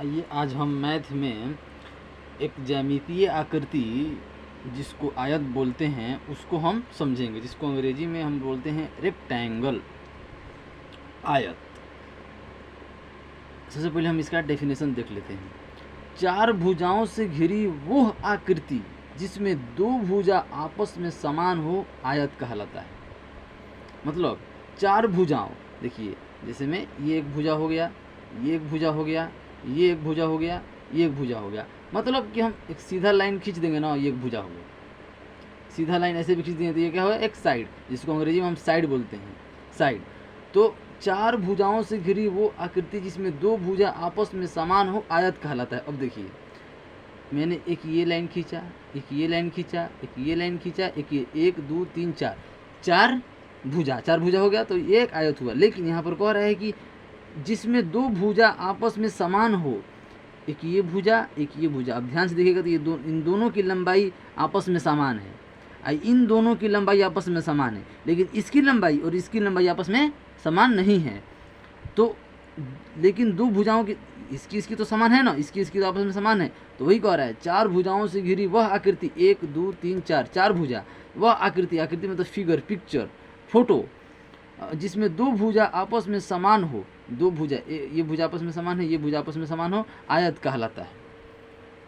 आइए आज हम मैथ में एक ज्यामितीय आकृति जिसको आयत बोलते हैं उसको हम समझेंगे, जिसको अंग्रेजी में हम बोलते हैं रेक्टेंगल, आयत। सबसे पहले हम इसका डेफिनेशन देख लेते हैं। चार भुजाओं से घिरी वो आकृति जिसमें दो भुजा आपस में समान हो आयत कहलाता है। मतलब चार भुजाओं, देखिए जैसे में ये एक भुजा हो गया, ये एक भुजा हो गया, ये एक भुजा हो गया, ये एक भुजा हो गया। मतलब कि हम एक सीधा लाइन खींच देंगे ना, ये एक भुजा हो गया। सीधा लाइन ऐसे भी खींच देंगे तो ये क्या होगा, एक साइड, जिसको अंग्रेजी में हम साइड बोलते हैं, साइड। तो चार भुजाओं से घिरी वो आकृति जिसमें दो भुजा आपस में समान हो आयत कहलाता है। अब देखिए मैंने एक ये लाइन खींचा, एक ये लाइन खींचा, एक ये लाइन खींचा, एक ये, 1 2 3 4, चार भुजा हो गया, तो ये एक आयत हुआ। लेकिन यहाँ पर कह रहा है कि जिसमें दो भुजा आपस में समान हो, एक ये भुजा, एक ये भुजा। अब ध्यान से देखिएगा तो ये इन दोनों की लंबाई आपस में समान है, इन दोनों की लंबाई आपस में समान है, लेकिन इसकी लंबाई और इसकी लंबाई आपस में समान नहीं है। तो लेकिन दो भुजाओं की इसकी तो समान है ना, इसकी तो आपस में समान है। तो वही कह रहा है चार भुजाओं से घिरी वह आकृति, 1 2 3 4, चार भुजा, वह आकृति, आकृति मतलब फिगर, पिक्चर, फोटो, जिसमें दो भुजा आपस में समान हो, दो भुजा, ये भुजा आपस में समान है, ये भुजा आपस में समान हो, आयत कहलाता है।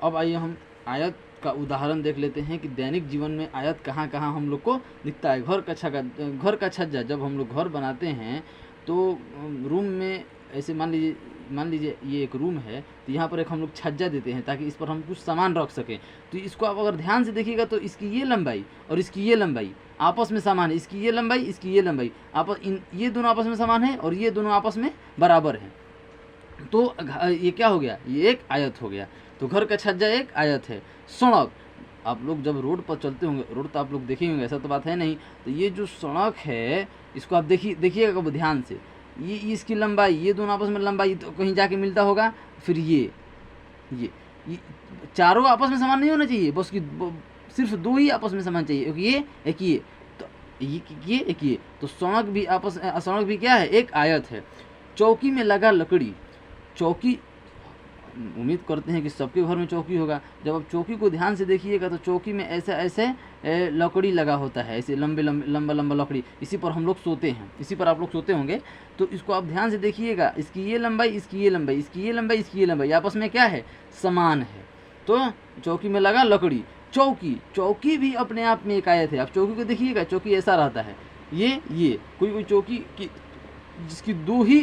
अब आइए हम आयत का उदाहरण देख लेते हैं कि दैनिक जीवन में आयत कहाँ कहाँ हम लोग को दिखता है। घर का छज्जा, जब हम लोग घर बनाते हैं तो रूम में ऐसे मान लीजिए ये एक रूम है, तो यहाँ पर एक हम लोग छज्जा देते हैं ताकि इस पर हम कुछ सामान रख सकें। तो इसको आप अगर ध्यान से देखिएगा तो इसकी ये लंबाई और इसकी ये लंबाई आपस में समान है, इसकी ये लंबाई, इसकी ये लंबाई ये दोनों आपस में समान है और ये दोनों आपस में बराबर हैं। तो ये क्या हो गया, ये एक आयत हो गया। तो घर का छज्जा एक आयत है। सड़क, आप लोग जब रोड पर चलते होंगे, रोड तो आप लोग देखे होंगे, ऐसा तो बात है नहीं, तो ये जो सड़क है इसको आप देखिएगा कब ध्यान से, ये इसकी लंबाई, ये दोनों आपस में लंबाई तो कहीं जाके मिलता होगा। फिर ये चारों आपस में समान नहीं होना चाहिए, बस कि सिर्फ दो ही आपस में समान चाहिए, एक ये तो एक ये। तो सड़क भी क्या है, एक आयत है। चौकी में लगा लकड़ी, चौकी, उम्मीद करते हैं कि सबके घर में चौकी होगा। जब आप चौकी को ध्यान से देखिएगा तो चौकी में ऐसे लकड़ी लगा होता है, ऐसे लंबा लकड़ी, इसी पर हम लोग सोते हैं, इसी पर आप लोग सोते होंगे। तो इसको आप ध्यान से देखिएगा, इसकी ये लंबाई, इसकी ये लंबाई, इसकी ये लंबाई, इसकी ये लंबाई आपस में क्या है, समान है। तो चौकी में लगा लकड़ी, चौकी भी अपने आप में एक आयत है। आप चौकी को देखिएगा, चौकी ऐसा रहता है, ये कोई चौकी की जिसकी दो ही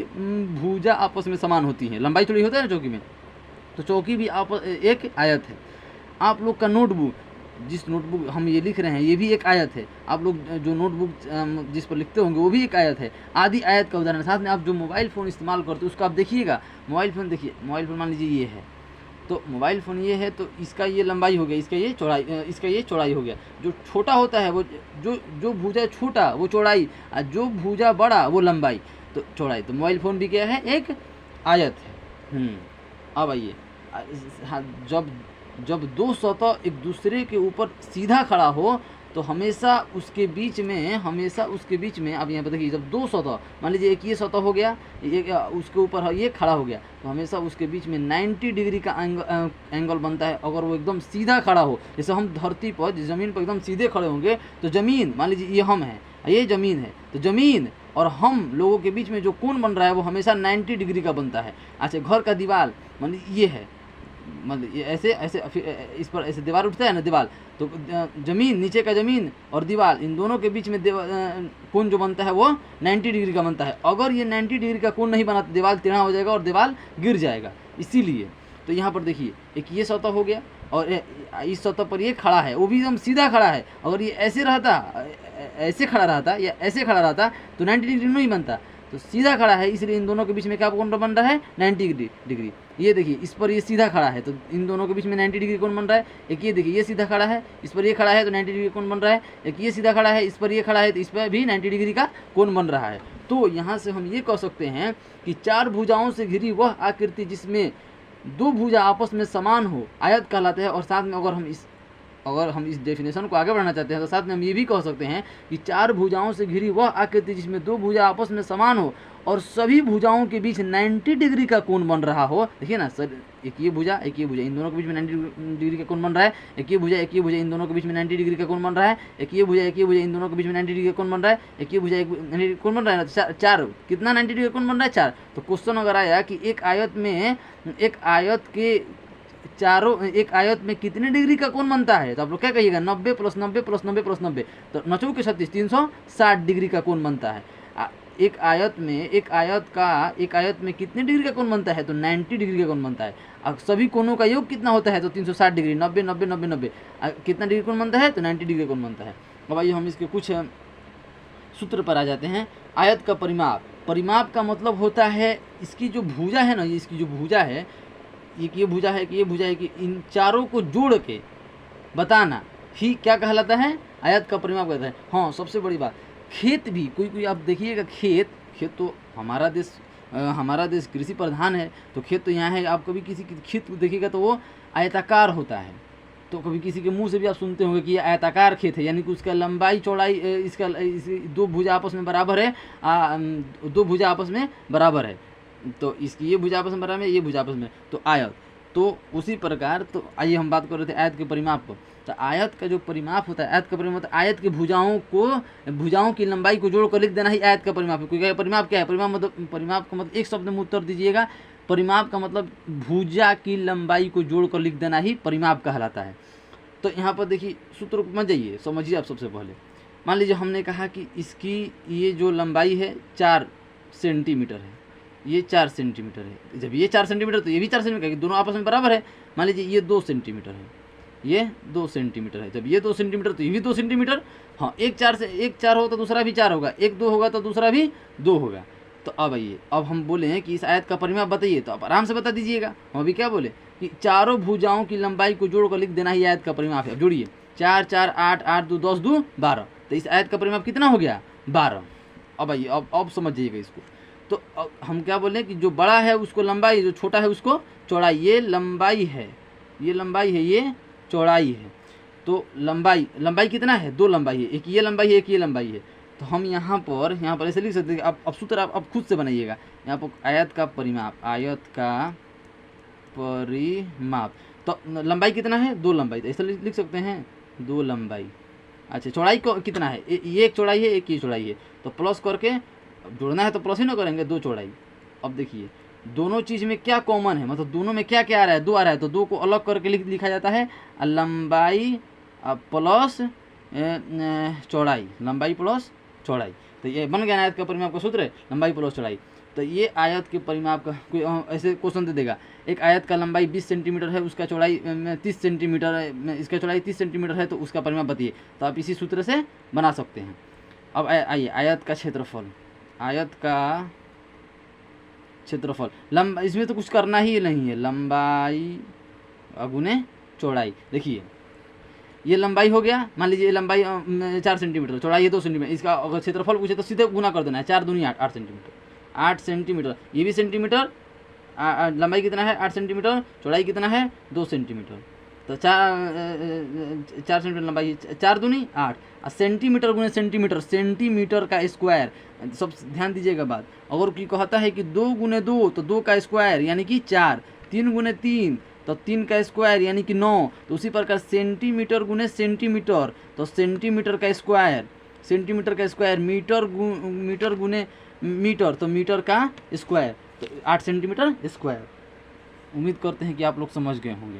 भुजा आपस में समान होती हैं, लंबाई थोड़ी होता है ना चौकी में, तो चौकी भी एक आयत है। आप लोग का नोटबुक, जिस नोटबुक हम ये लिख रहे हैं ये भी एक आयत है। आप लोग जो नोटबुक जिस पर लिखते होंगे वो भी एक आयत है। आदि आयत का उदाहरण। साथ में आप जो मोबाइल फ़ोन इस्तेमाल करते हो उसको आप देखिएगा, मोबाइल फ़ोन देखिए, मोबाइल फ़ोन मान लीजिए ये है, तो मोबाइल फ़ोन ये है, तो इसका ये लंबाई हो गया, इसका ये चौड़ाई हो गया। जो छोटा होता है वो जो भुजा छोटा वो चौड़ाई, और जो भुजा बड़ा वो लंबाई, तो चौड़ाई। तो मोबाइल फ़ोन भी क्या है, एक आयत है। अब आइए, जब दो सतह एक दूसरे के ऊपर सीधा खड़ा हो तो हमेशा उसके बीच में अब यहाँ पर देखिए, जब दो सतह, मान लीजिए एक ये सतह हो गया, एक उसके ऊपर ये खड़ा हो गया, तो हमेशा उसके बीच में 90 डिग्री का एंगल बनता है। अगर वो एकदम सीधा खड़ा हो, जैसे हम धरती पर ज़मीन पर एकदम सीधे खड़े होंगे, तो ज़मीन, मान लीजिए ये हम हैं, ये ज़मीन है, तो ज़मीन और हम लोगों के बीच में जो कोण बन रहा है वो हमेशा 90 डिग्री का बनता है। अच्छा, घर का दीवार मान लीजिए ये है, मतलब ये ऐसे इस पर ऐसे दीवार उठता है ना, दीवार, तो ज़मीन, नीचे का ज़मीन और दीवार, इन दोनों के बीच में कोण जो बनता है वो 90 डिग्री का बनता है। अगर ये 90 डिग्री का कोण नहीं बना तो दीवार टेढ़ा हो जाएगा और दीवार गिर जाएगा। इसीलिए तो यहाँ पर देखिए, एक ये सतह हो गया और इस सतह पर ये खड़ा है, वो भी एकदम सीधा खड़ा है। अगर ये ऐसे खड़ा रहता या ऐसे खड़ा रहता तो 90 डिग्री नहीं बनता, तो सीधा खड़ा है, इसलिए इन दोनों के बीच में क्या कोण बन रहा है, 90 डिग्री। ये देखिए, इस पर ये सीधा खड़ा है तो इन दोनों के बीच में 90 डिग्री कोण बन रहा है। एक ये देखिए, ये सीधा खड़ा है, इस पर ये खड़ा है तो 90 डिग्री कोण बन रहा है। एक ये सीधा खड़ा है, इस पर ये खड़ा है तो इस पर भी 90 डिग्री का कोण बन रहा है। तो यहाँ से हम ये कह सकते हैं कि चार भुजाओं से घिरी वह आकृति जिसमें दो भुजा आपस में समान हो आयत कहलाते हैं। और साथ में अगर हम अगर हम इस डेफिनेशन को आगे बढ़ाना चाहते हैं तो साथ में हम ये भी कह सकते हैं कि चार भुजाओं से घिरी वह आकृति जिसमें दो भुजा आपस में समान हो और सभी भुजाओं के बीच 90 डिग्री का कोण बन रहा हो। देखिए ना सर, एक ये भुजा इन दोनों के बीच में 90 डिग्री का कोण बन रहा है, एक ये भुजा इन दोनों के बीच में 90 डिग्री का कोण बन रहा है, एक ये भुजा इन दोनों के बीच में 90 डिग्री का कोण बन रहा है, एक ये भुजा 90 डिग्री कोण बन रहा है ना, चार कितना 90 डिग्री का कोण बन रहा है, चार। तो क्वेश्चन अगर आया कि एक आयत में कितने डिग्री का कोण बनता है, तो आप लोग क्या कहिएगा, 90 + 90 + 90 + 90, तो 9 के 36 360 डिग्री का कोण बनता है। एक आयत में कितने डिग्री का कोण बनता है, तो 90 डिग्री का कोण बनता है। अब सभी कोणों का योग कितना होता है, तो 360 डिग्री, 90 90 90 90 कितना डिग्री कोण बनता है, तो 90 डिग्री कोण बनता है। अब आइए हम इसके कुछ सूत्र पर आ जाते हैं। आयत का परिमाप का मतलब होता है इसकी जो भुजा है ना, इसकी जो भुजा है, एक ये भुजा है कि इन चारों को जोड़ के बताना ही क्या कहलाता है, आयत का परिमाप कहता है। हाँ, सबसे बड़ी बात, खेत भी कोई आप देखिएगा, खेत तो हमारा देश कृषि प्रधान है, तो खेत तो यहाँ है। आप कभी किसी खेत को देखिएगा तो वो आयताकार होता है, तो कभी किसी के मुंह से भी आप सुनते होंगे कि ये आयताकार खेत है, यानी कि उसका लंबाई चौड़ाई दो भुजा आपस में बराबर है, तो इसकी ये भुजा आपस में बराबर है, ये भुजा आपस में, तो आयत। तो उसी प्रकार, तो आइए हम बात कर रहे थे आयत के परिमाप को। तो आयत का जो परिमाप होता है, आयत का परिमाप होता है आयत की भुजाओं की लंबाई को जोड़कर लिख देना ही आयत का परिमाप है। क्योंकि परिमाप क्या है, परिमाप का मतलब एक शब्द में उत्तर दीजिएगा, परिमाप का मतलब भुजा की लंबाई को जोड़कर लिख देना ही परिमाप कहलाता है। तो यहाँ पर देखिए सूत्र को मत जाइए, समझिए आप। सबसे पहले मान लीजिए हमने कहा कि इसकी ये जो लंबाई है 4 सेंटीमीटर है, ये 4 सेंटीमीटर है। जब ये 4 सेंटीमीटर तो ये भी 4 सेंटीमीटर, दोनों आपस में बराबर है। मान लीजिए ये 2 सेंटीमीटर है, ये 2 सेंटीमीटर है। जब ये 2 सेंटीमीटर तो ये भी 2 सेंटीमीटर। हाँ, एक 4 होगा तो दूसरा भी 4 होगा, एक 2 होगा तो दूसरा भी 2 होगा। तो अब आइए, अब हम बोले हैं कि इस आयत का परिमाप बताइए, तो आप आराम से बता दीजिएगा। हम अभी क्या बोले कि चारों भुजाओं की लंबाई को जोड़कर लिख देना ही आयत का परिमाप है। अब जोड़िए, 4 4 8 8 2 10 2 12, तो इस आयत का परिमाप कितना हो गया, 12। अब आइए, अब समझ जाइएगा इसको। तो हम क्या बोले कि जो बड़ा है उसको लंबाई, जो छोटा है उसको चौड़ाई। ये लंबाई है, ये चौड़ाई है। तो लंबाई कितना है, 2 लंबाई है, एक ये लंबाई है, एक ये लंबाई है। तो हम यहाँ पर ऐसे लिख सकते हैं। अब सूत्र आप खुद से बनाइएगा। यहाँ पर आयत का परिमाप, तो लंबाई कितना है, 2 लंबाई, तो ऐसे लिख सकते हैं 2 लंबाई। अच्छा, चौड़ाई को कितना है, ये एक चौड़ाई है, एक ये चौड़ाई है, तो प्लस करके जोड़ना है तो प्लस ही ना करेंगे, 2 चौड़ाई। अब देखिए दोनों चीज़ में क्या कॉमन है, मतलब दोनों में क्या क्या आ रहा है, 2 आ रहा है, तो 2 को अलग करके लिखा जाता है लंबाई प्लस चौड़ाई, लंबाई प्लस चौड़ाई। तो ये बन गया आयत का परिमाप का सूत्र, लंबाई प्लस चौड़ाई। तो ये आयत के परिमाप का कोई ऐसे क्वेश्चन दे देगा, एक आयत का लंबाई 20 सेंटीमीटर है, उसका चौड़ाई 30 सेंटीमीटर है, इसका चौड़ाई 30 सेंटीमीटर है, तो उसका परिमाप बताइए। तो आप इसी सूत्र से बना सकते हैं। अब आइए, आयत का क्षेत्रफल, इसमें तो कुछ करना ही नहीं है, लंबाई गुने चौड़ाई। देखिए ये लंबाई हो गया, मान लीजिए ये लंबाई 4 सेंटीमीटर, चौड़ाई है 2 सेंटीमीटर। इसका अगर क्षेत्रफल पूछे तो सीधे गुना कर देना है, 4 दूनी 8 सेंटीमीटर, 8 सेंटीमीटर। ये भी सेंटीमीटर, लंबाई कितना है 8 सेंटीमीटर, चौड़ाई कितना है 2 सेंटीमीटर। तो 4 सेंटीमीटर लंबाई, 4 दूनी 8, सेंटीमीटर गुने सेंटीमीटर, सेंटीमीटर का स्क्वायर। सब ध्यान दीजिएगा बात। अगर कोई कहता है कि 2 गुने 2, तो 2 का स्क्वायर यानी कि 4, 3 गुने 3, तो 3 का स्क्वायर यानी कि 9। तो उसी प्रकार सेंटीमीटर गुने सेंटीमीटर, तो सेंटीमीटर का स्क्वायर, मीटर गुने मीटर, तो मीटर का स्क्वायर, तो 8 सेंटीमीटर स्क्वायर। उम्मीद करते हैं कि आप लोग समझ गए होंगे।